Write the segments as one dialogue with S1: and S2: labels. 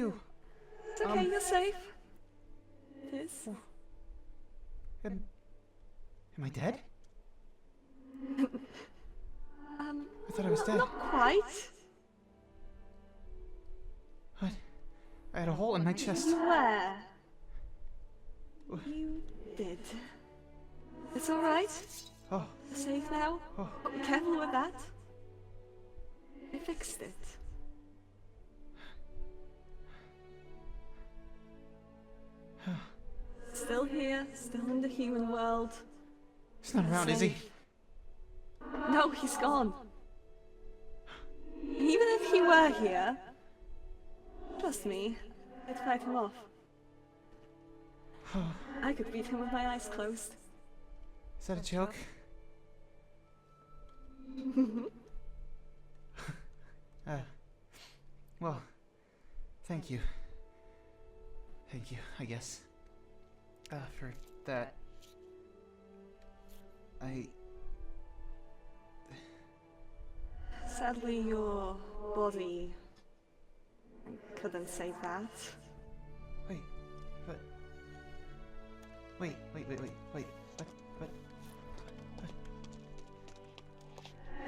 S1: you?
S2: It's okay, you're safe. It is.
S1: Am I dead? I thought I was dead.
S2: Not quite.
S1: What? I had a hole in my chest.
S2: Where? You did. It's alright.
S1: Oh.
S2: You're safe now.
S1: Oh.
S2: Be careful with that. I fixed it. Still here, still in the human world.
S1: He's not around, is he?
S2: No, he's gone. And even if he were here, trust me, I'd fight him off. I could beat him with my eyes closed.
S1: Is that a joke? Well, thank you. Thank you, I guess. For that.
S2: Sadly, your body couldn't save that.
S1: Wait, but... Wait, what?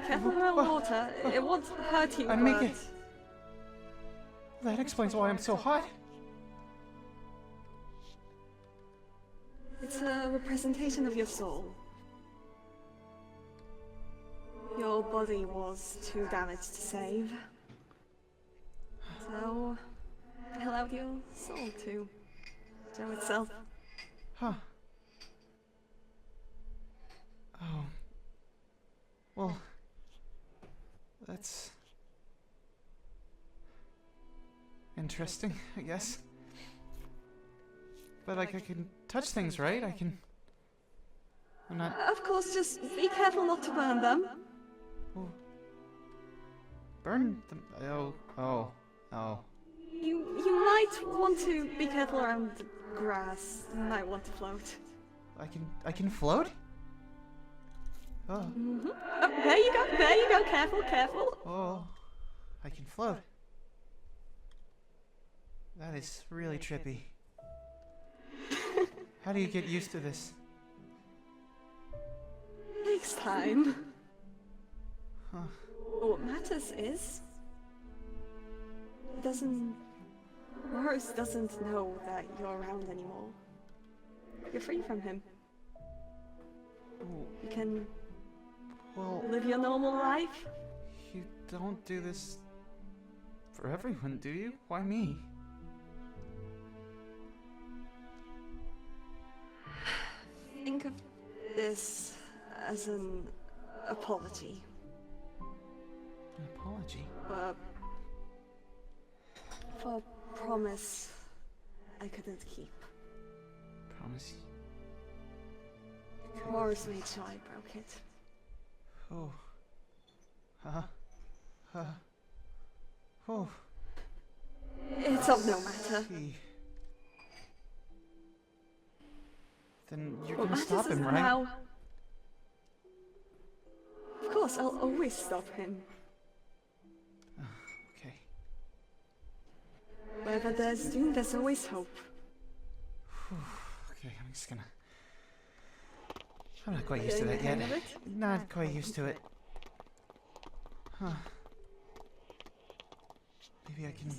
S2: Careful around water, it won't hurt you,
S1: I'm
S2: but...
S1: making... That explains why I'm so hot.
S2: It's a representation of your soul. Your body was too damaged to save. So, I allowed your soul to show itself.
S1: Huh. Oh. Well, that's... interesting, I guess. But, like, I can touch things, right? I'm not...
S2: Of course, just be careful not to burn them.
S1: Oh. Burn them? Oh.
S2: You might want to be careful around the grass. You might want to float.
S1: I can float? Oh.
S2: Mm-hmm. Oh, there you go, careful.
S1: Oh. I can float. That is really trippy. How do you get used to this?
S2: Takes time.
S1: Huh.
S2: What matters is... Rose doesn't know that you're around anymore. You're free from him.
S1: Oh,
S2: You can
S1: well,
S2: live your normal life.
S1: you don't do this for everyone, do you? Why me?
S2: Think of this as an apology.
S1: An apology?
S2: For a promise I couldn't keep.
S1: Promise
S2: Morris made sure I broke it.
S1: Oh. Oh.
S2: It's of no matter.
S1: Gee. Then you're
S2: What
S1: gonna
S2: matters
S1: stop
S2: is
S1: him, right?
S2: now. Of course, I'll always stop him.
S1: Okay.
S2: Wherever there's doom, there's always hope.
S1: Okay, I'm just gonna... I'm not quite used to that yet. Not quite used to it. Huh. Maybe I can...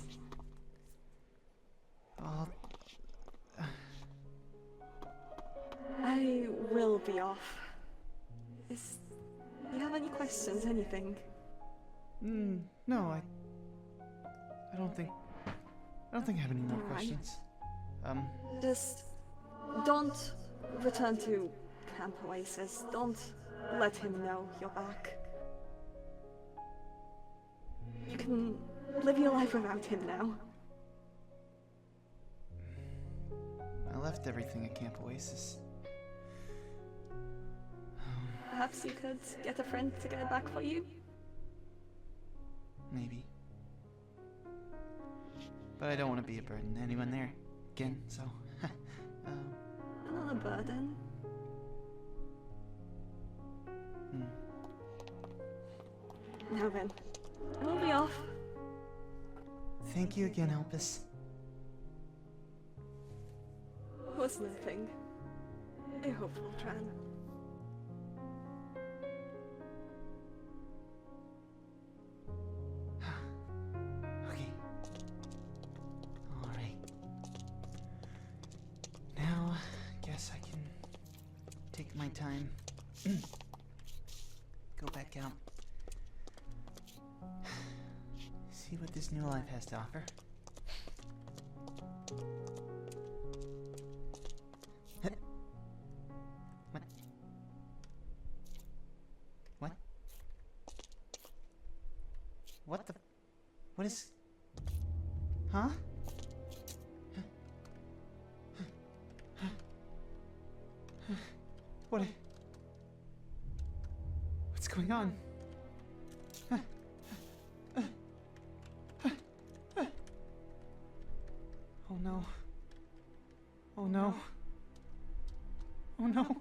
S2: I will be off. Do you have any questions, anything?
S1: No, I don't think I have any more questions.
S2: Just don't return to Camp Oasis. Don't let him know you're back. You can live your life without him now.
S1: I left everything at Camp Oasis.
S2: Perhaps you could get a friend to get it back for you?
S1: Maybe. But I don't want to be a burden to anyone there again, so...
S2: Not a burden. Now then, I will be off.
S1: Thank you again, Olympus.
S2: was nothing. I hope Voltran.
S1: Okay. Alright. Now, guess I can take my time. Go back out. See what this new life has to offer. What? What the? What is? Huh? What's going on? Oh no. Oh no. Oh no.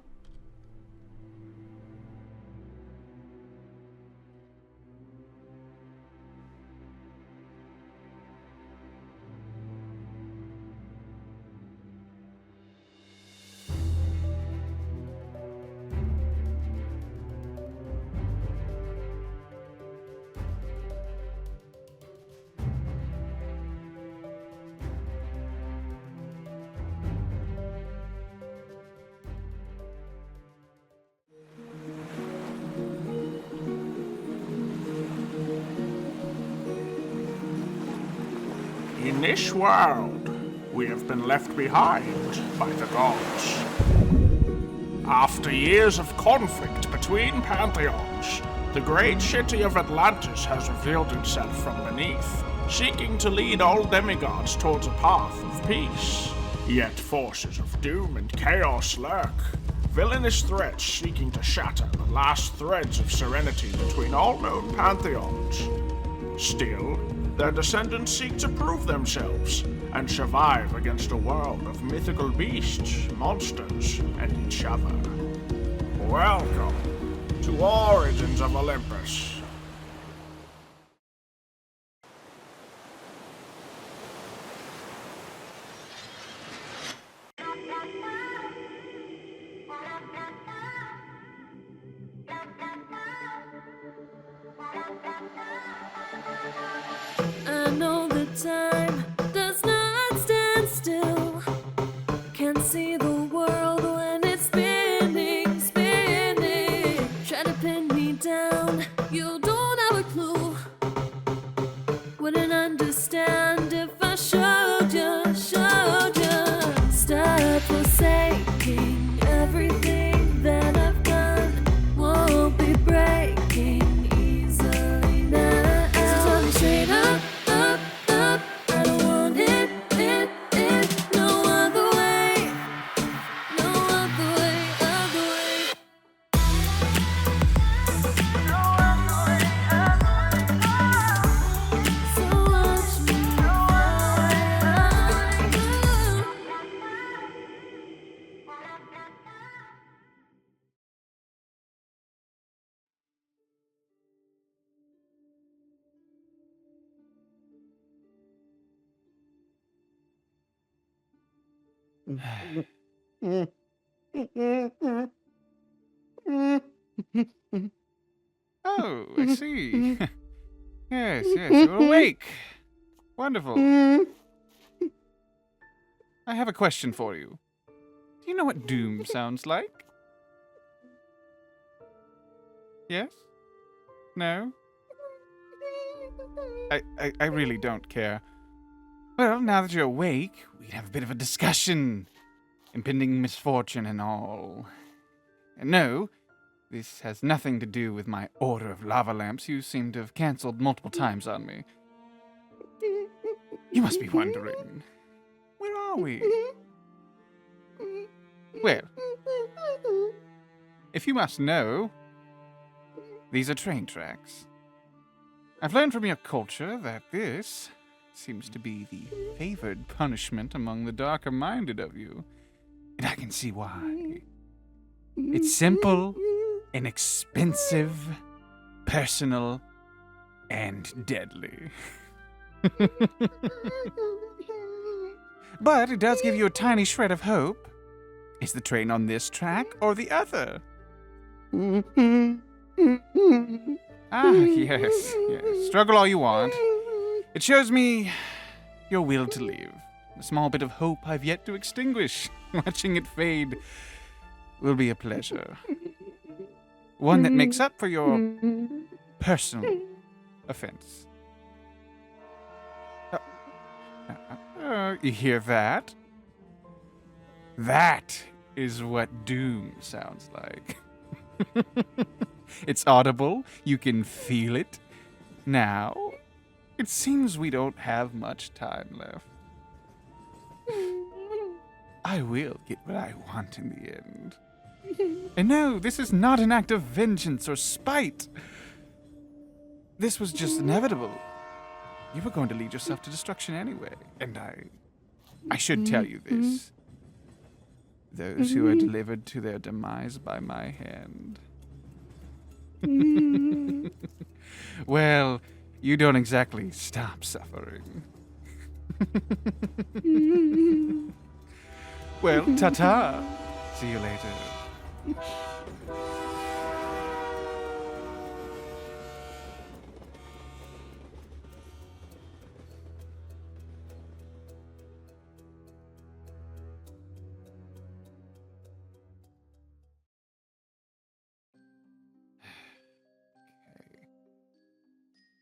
S3: In this world, we have been left behind by the gods. After years of conflict between pantheons, the great city of Atlantis has revealed itself from beneath, seeking to lead all demigods towards a path of peace. Yet forces of doom and chaos lurk, villainous threats seeking to shatter the last threads of serenity between all known pantheons. Still, their descendants seek to prove themselves and survive against a world of mythical beasts, monsters, and each other. Welcome to Origins of Olympus.
S4: I know the time does not stand still. Can't see the world when it's spinning, spinning. Try to pin me down, you don't have a clue. Wouldn't understand if I showed you, showed you. Stop forsaking everything that I've done. Won't be breaking easily now. So tell me straight up.
S5: Oh, I see. Yes, you're awake. Wonderful. I have a question for you. Do you know what doom sounds like? Yes? No? I really don't care. Well, now that you're awake, we'd have a bit of a discussion. Impending misfortune and all. And no, this has nothing to do with my order of lava lamps you seem to have cancelled multiple times on me. You must be wondering, where are we? Well, if you must know, these are train tracks. I've learned from your culture that this seems to be the favored punishment among the darker-minded of you. And I can see why. It's simple, inexpensive, personal, and deadly. But it does give you a tiny shred of hope. Is the train on this track or the other? Ah, yes, yes. Struggle all you want. It shows me your will to live. A small bit of hope I've yet to extinguish. Watching it fade will be a pleasure. One that makes up for your personal offense. You hear that? That is what doom sounds like. It's audible. You can feel it. Now, it seems we don't have much time left. I will get what I want in the end. And no, this is not an act of vengeance or spite. This was just inevitable. You were going to lead yourself to destruction anyway, and I should tell you this. Those who are delivered to their demise by my hand. Well, you don't exactly stop suffering. Well, ta-ta. See you later.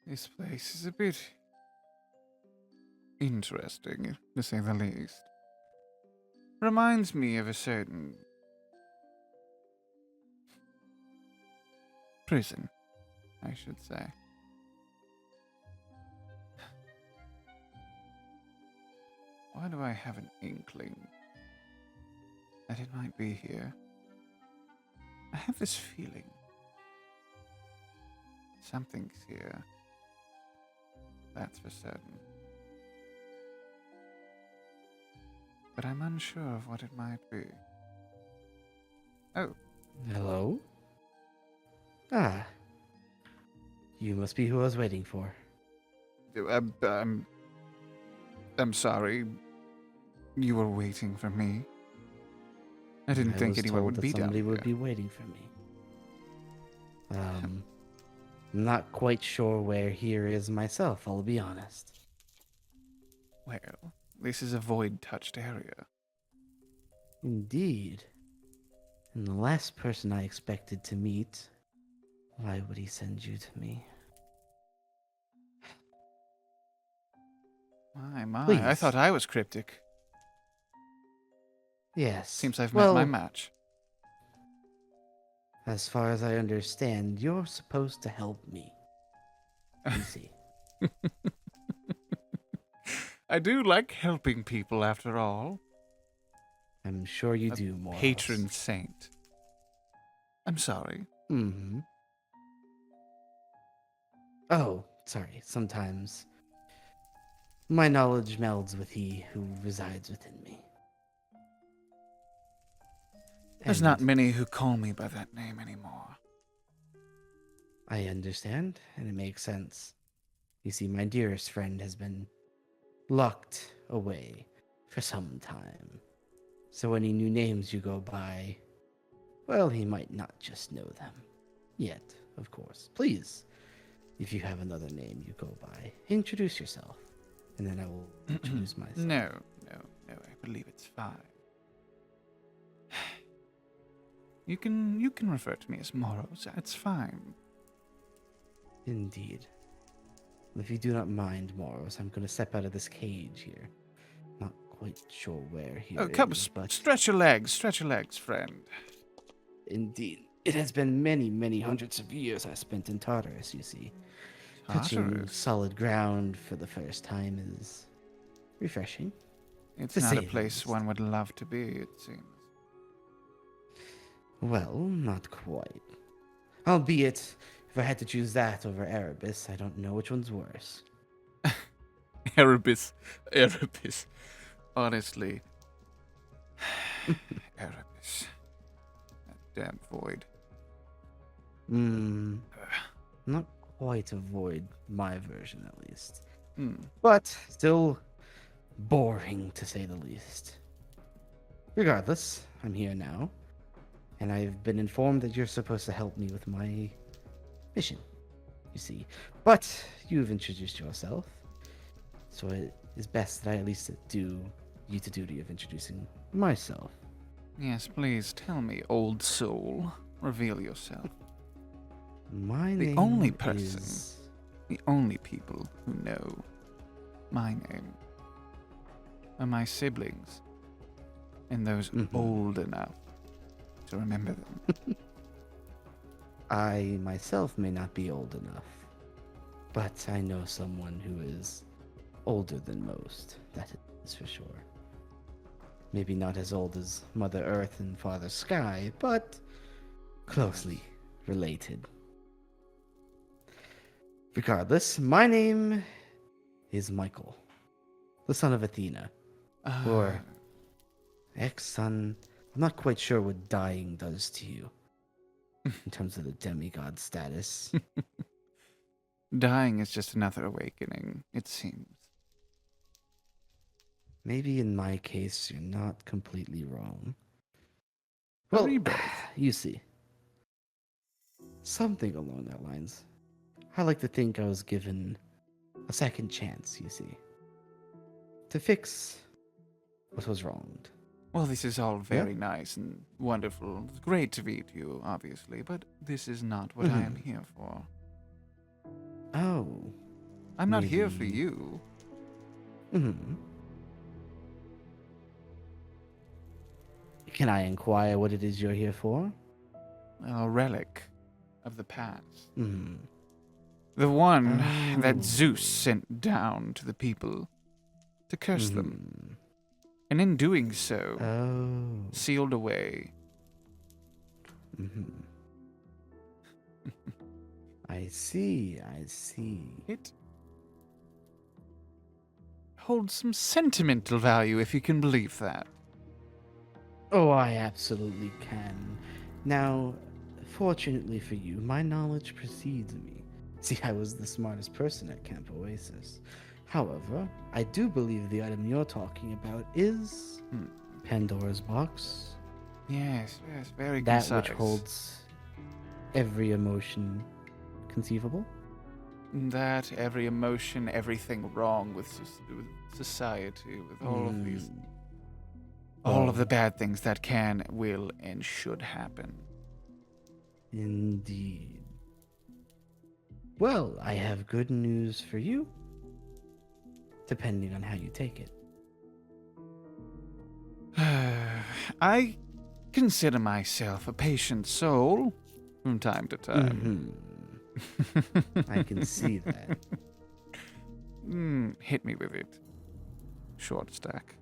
S5: This place is a bit interesting, to say the least. Reminds me of a certain prison, I should say. Why do I have an inkling that it might be here? I have this feeling something's here. That's for certain. But I'm unsure of what it might be. Oh.
S6: Hello? Ah. You must be who I was waiting for.
S5: I'm sorry. You were waiting for me. I didn't think anyone would be down
S6: somebody
S5: here.
S6: would be waiting for me. I'm not quite sure where here is myself, I'll be honest.
S5: Well, this is a void-touched area.
S6: Indeed. And the last person I expected to meet, why would he send you to me?
S5: My,
S6: Please.
S5: I thought I was cryptic.
S6: Yes.
S5: Seems I've met my match.
S6: As far as I understand, you're supposed to help me. You see.
S5: I do like helping people, after all.
S6: I'm sure you do, more.
S5: Patron saint. I'm sorry.
S6: Mm-hmm. Oh, sorry. Sometimes my knowledge melds with he who resides within me.
S5: There's
S6: And
S5: not many who call me by that name anymore.
S6: I understand, and it makes sense. You see, my dearest friend has been locked away for some time. So any new names you go by, well, he might not just know them. Yet, of course. Please, if you have another name you go by, introduce yourself. And then I will introduce myself.
S5: No, I believe it's fine. You can refer to me as Moros. It's fine.
S6: Indeed. If you do not mind, Moros, I'm going to step out of this cage here. Not quite sure where here
S5: Oh, come,
S6: but
S5: stretch your legs, friend.
S6: indeed. It has been many, many hundreds of years I spent in Tartarus, you see. Touching
S5: Tartarus?
S6: solid ground for the first time is refreshing.
S5: It's
S6: to
S5: not
S6: say
S5: a
S6: the
S5: place
S6: least.
S5: one would love to be, it seems.
S6: Well, not quite. Albeit, if I had to choose that over Erebus, I don't know which one's worse.
S5: Erebus. Honestly. Erebus. That damn void.
S6: Not quite avoid my version, at least.
S5: Hmm.
S6: But still boring, to say the least. Regardless, I'm here now, and I've been informed that you're supposed to help me with my mission, you see. But you've introduced yourself, so it is best that I at least use the duty of introducing myself.
S5: Yes, please tell me, old soul. Reveal yourself.
S6: My
S5: The
S6: name
S5: only person,
S6: is...
S5: the only people who know my name are my siblings, and those old enough to remember them.
S6: I myself may not be old enough, but I know someone who is older than most, that is for sure. Maybe not as old as Mother Earth and Father Sky, but closely related. Regardless, my name is Michael, the son of Athena, or ex-son. I'm not quite sure what dying does to you in terms of the demigod status.
S5: Dying is just another awakening, it seems.
S6: Maybe in my case, you're not completely wrong.
S5: A
S6: Well,
S5: rebirth.
S6: you see. Something along that lines. I like to think I was given a second chance, you see, to fix what was wronged.
S5: Well, this is all very nice and wonderful. It's great to meet you, obviously, but this is not what I am here for.
S6: Oh.
S5: I'm not here for
S6: Maybe-
S5: you.
S6: Can I inquire what it is you're here for?
S5: A relic of the past.
S6: Hmm.
S5: The one
S6: Oh.
S5: that Zeus sent down to the people to curse them. And in doing so,
S6: Oh.
S5: sealed away.
S6: I see, I see.
S5: It holds some sentimental value, if you can believe that.
S6: Oh, I absolutely can. Now, fortunately for you, my knowledge precedes me. See, I was the smartest person at Camp Oasis. However, I do believe the item you're talking about is Pandora's box.
S5: Yes, very
S6: That
S5: concise.
S6: which holds every emotion conceivable.
S5: That, every emotion, everything wrong with society, with all of these... All of the bad things that can, will, and should happen.
S6: Indeed. Well, I have good news for you, depending on how you take it.
S5: I consider myself a patient soul from time to time.
S6: I can see that.
S5: Hit me with it. Short stack.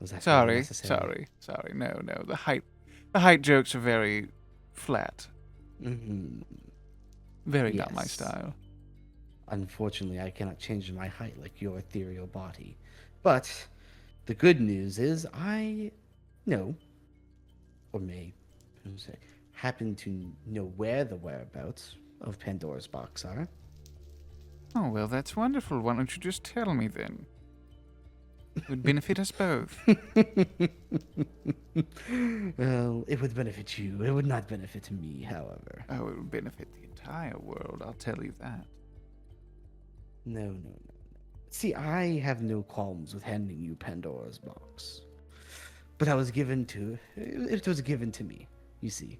S6: Was that
S5: Sorry.
S6: necessary?
S5: No. The height jokes are very flat. Very not my
S6: Yes.
S5: style.
S6: Unfortunately, I cannot change my height like your ethereal body. But the good news is I know, or may say, happen to know where the whereabouts of Pandora's box are.
S5: Oh, well, that's wonderful. Why don't you just tell me then? It would benefit us both.
S6: Well, it would benefit you. It would not benefit me, however.
S5: Oh, it would benefit the entire world, I'll tell you that.
S6: No. See, I have no qualms with handing you Pandora's box. But it was given to me, you see.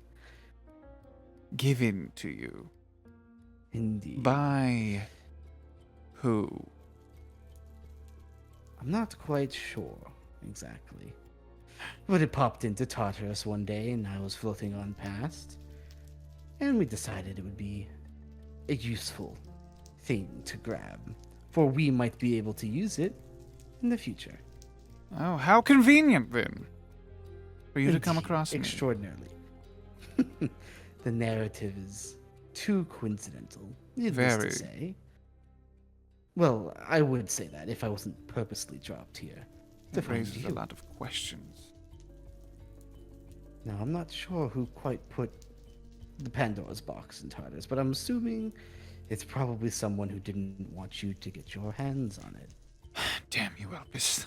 S5: Given to you.
S6: Indeed.
S5: By who?
S6: I'm not quite sure exactly. But it popped into Tartarus one day and I was floating on past. And we decided it would be a useful thing to grab. For we might be able to use it in the future.
S5: Oh, how convenient then. For you to come
S6: Indeed,
S5: across me.
S6: extraordinarily. The narrative is too coincidental, needless
S5: Very.
S6: to say. Well, I would say that if I wasn't purposely dropped here to
S5: It
S6: find
S5: raises
S6: you.
S5: a lot of questions.
S6: Now, I'm not sure who quite put the Pandora's box in Tartarus, but I'm assuming it's probably someone who didn't want you to get your hands on it.
S5: Damn you, Elpis.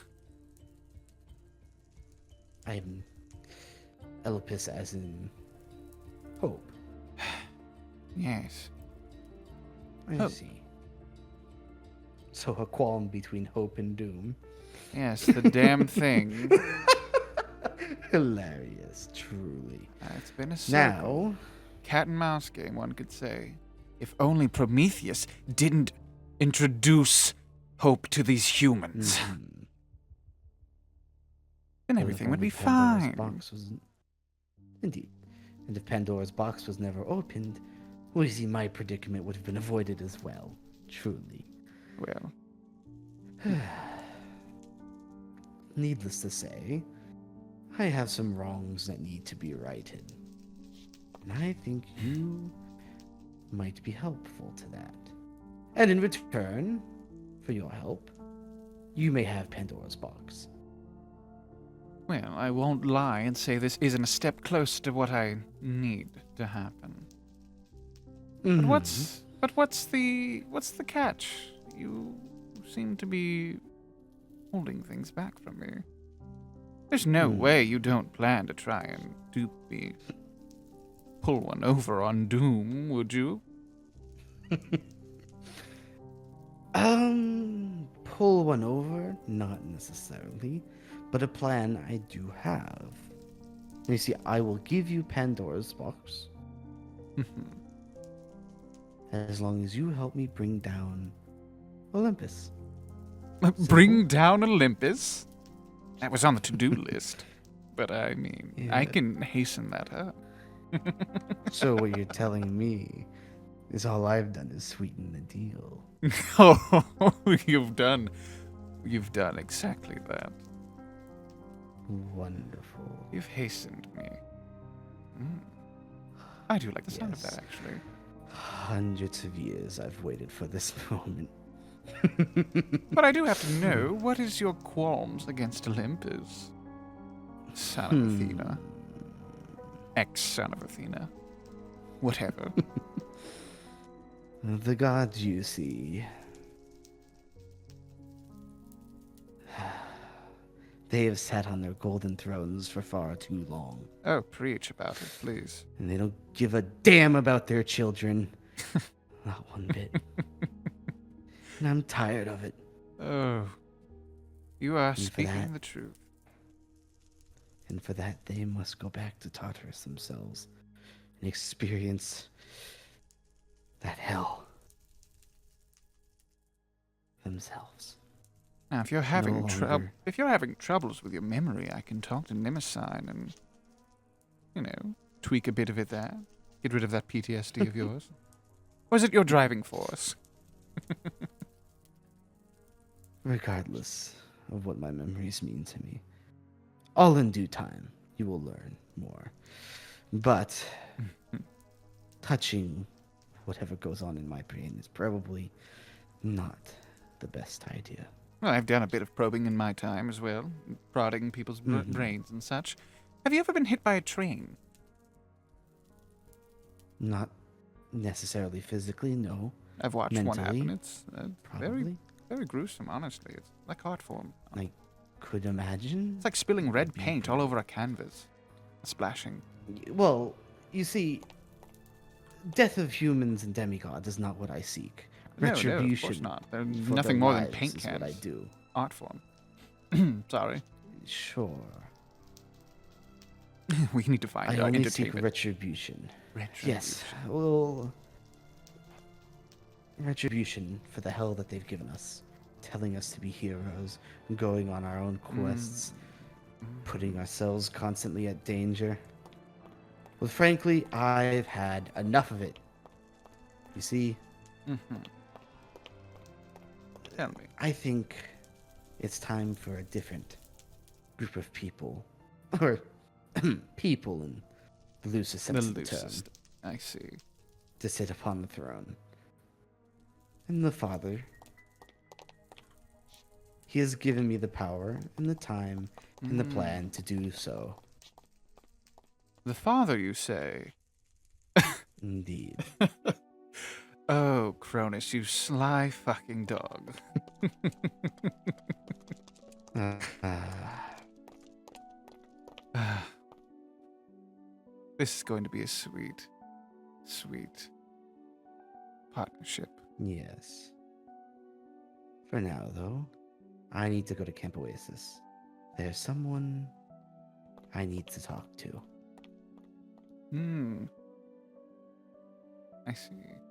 S6: I'm Olympus as in hope.
S5: Yes.
S6: I
S5: Hope.
S6: see. So a qualm between hope and doom.
S5: Yes, the damn thing.
S6: Hilarious, truly.
S5: It's been a circle.
S6: Now,
S5: Cat and mouse game, one could say. If only Prometheus didn't introduce hope to these humans, then everything would be fine.
S6: Box was... Indeed. And if Pandora's box was never opened, we see my predicament would have been avoided as well. Truly.
S5: Well,
S6: Needless to say, I have some wrongs that need to be righted. And I think you might be helpful to that. And in return for your help, you may have Pandora's box.
S5: well, I won't lie and say this isn't a step closer to what I need to happen. But what's the catch? You seem to be holding things back from me. There's no way you don't plan to try and dupe me. Pull one over on Doom, would you?
S6: Pull one over? Not necessarily, but a plan I do have. You see, I will give you Pandora's box. As long as you help me bring down Olympus.
S5: Bring down Olympus? That was on the to-do list. But I mean, I can hasten that up.
S6: So what you're telling me is all I've done is sweeten the deal.
S5: Oh, you've done exactly that.
S6: Wonderful.
S5: You've hastened me. I do like the sound of
S6: Yes.
S5: that, actually.
S6: Hundreds of years I've waited for this moment.
S5: But I do have to know, what is your qualms against Olympus? Son of Athena. Ex-son of Athena. Whatever.
S6: The gods, you see. They have sat on their golden thrones for far too long.
S5: Oh, preach about it, please.
S6: And they don't give a damn about their children. Not one bit. And I'm tired of it.
S5: Oh. You are
S6: for
S5: speaking
S6: that-
S5: the truth.
S6: And for that, they must go back to Tartarus themselves and experience that hell themselves.
S5: Now, if you're having
S6: longer.
S5: troubles with your memory, I can talk to Nemesign and, tweak a bit of it there. Get rid of that PTSD of yours. Or is it your driving force?
S6: Regardless of what my memories mean to me, all in due time, you will learn more. But touching whatever goes on in my brain is probably not the best idea.
S5: Well, I've done a bit of probing in my time as well, prodding people's brains and such. Have you ever been hit by a train?
S6: Not necessarily physically, no.
S5: I've watched one
S6: Mentally,
S5: happen. It's very,
S6: Probably.
S5: very gruesome, honestly. It's like art form.
S6: I could imagine.
S5: It's like spilling red paint all over a canvas. Splashing.
S6: Well, you see, death of humans and demigods is not what I seek. Retribution.
S5: No, of course not. They're
S6: for
S5: nothing
S6: their
S5: more than
S6: lives
S5: paint
S6: is
S5: cans.
S6: what I do.
S5: Art form. Sorry.
S6: Sure.
S5: We need to find
S6: I
S5: our
S6: only seek
S5: entertainment.
S6: Retribution.
S5: Retribution.
S6: Yes. Well, retribution for the hell that they've given us. Telling us to be heroes, going on our own quests, putting ourselves constantly at danger. Well, frankly, I've had enough of it. You see,
S5: Tell me.
S6: I think it's time for a different group of people. Or people in the loosest sense
S5: The
S6: of the term.
S5: loosest. I see.
S6: To sit upon the throne. And the Father, he has given me the power and the time and the plan to do so.
S5: The father, you say?
S6: Indeed.
S5: Oh, Cronus, you sly fucking dog. This is going to be a sweet, sweet partnership.
S6: Yes. For now, though, I need to go to Camp Oasis. There's someone I need to talk to.
S5: I see.